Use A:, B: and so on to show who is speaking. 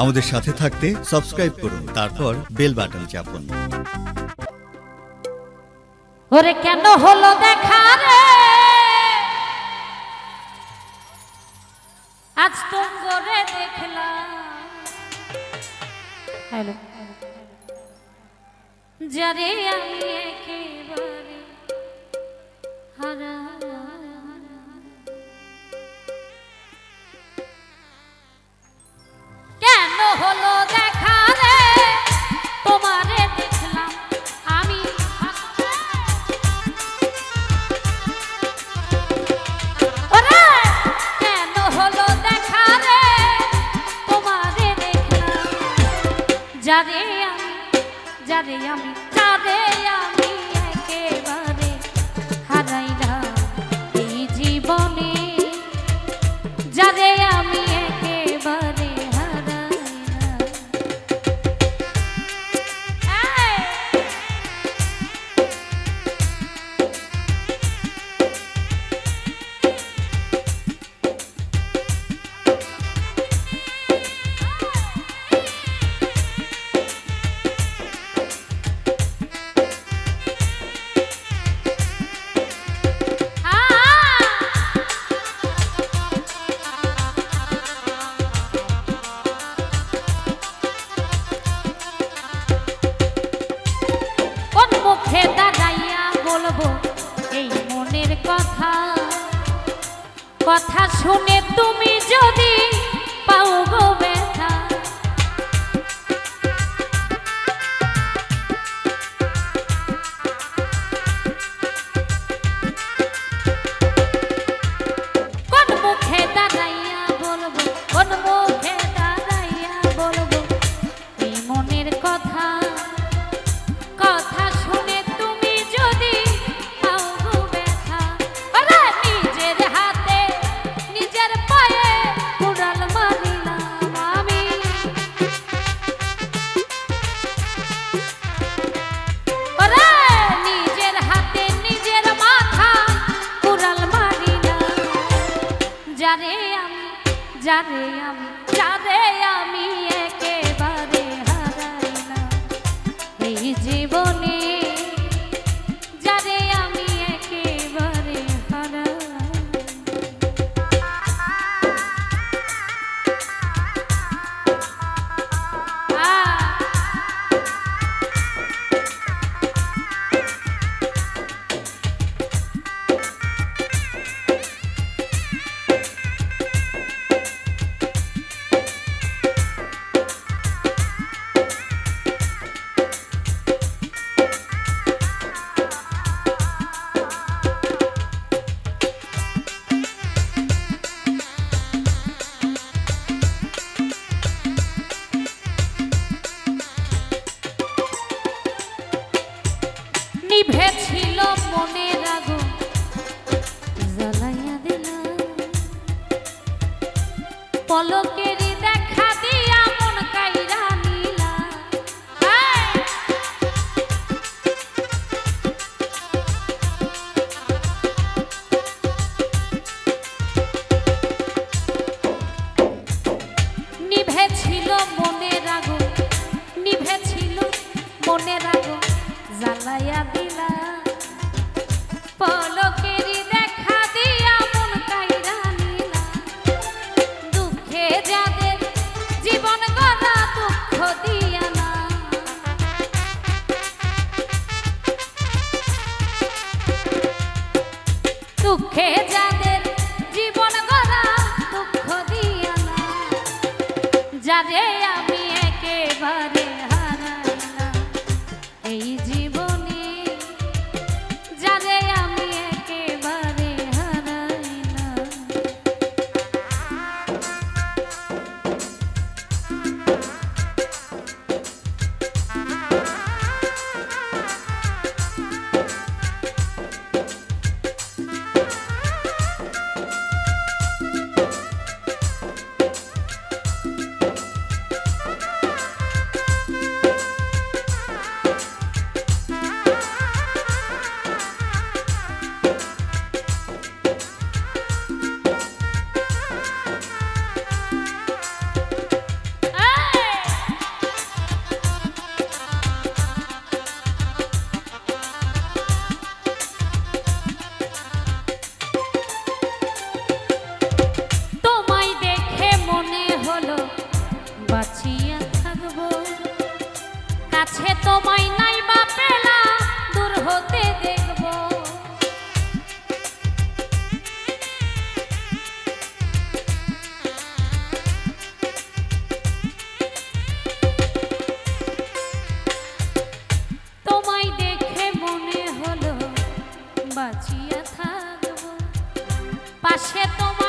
A: আমাদের সাথে থাকতে সাবস্ক্রাইব করুন, তারপর বেল বাটন চাপুন।
B: ওরে কেন হলো দেখা রে আজ তোরে দেখলাম, হ্যালো যারে আমি একেবারে হারা। কেন হলো দেখা রে তোমারে দেখলাম আমি, কেন হলো দেখা রে তোমারে দেখলাম যারে আমি যারে আমি একেবারে হারাইলাম এই জীবনে, যারে আমি একেবারে হারাইলাম। কথা শুনে তুমি যদি পাও গো ব্যথা, কোন মুখে দাঁড়াইয়া বলবো, কোন মুখে দাঁড়াইয়া বলবো এই মনের কথা। কথা শুনে তুমি যদি পাও গো ব্যথা, নিজের হাতে নিজের পায়ে কুড়াল মারিলাম আমি। নিজের হাতে নিজের মাথা কুড়াল মারিলাম, যারে আমি যারে আমি যারে আমি একেবারে হারাইলাম এই জীবনে, যারে আমি একেবারে হারাইলাম। নিভেছিল মনের আগুন জ্বালাইয়া দিলাম, পলকেরই দেখা দিয়া মন কাইরা নিলা। নিভেছিল মনের আগুন, নিভেছিল মনের আগুন জ্বালাইয়া দিলা, পলকেরই দেখা দিয়া মন কাইরা নিলা। দুঃখে যাদের জীবন গড়া দুঃখ দিয়া না, দুঃখে যাদের জীবন গড়া দুঃখ দিয়া না, যারে আমি একেবারে হারাইলাম এই জীবনে, যারে আমি একেবারে হারাইলাম। তোমার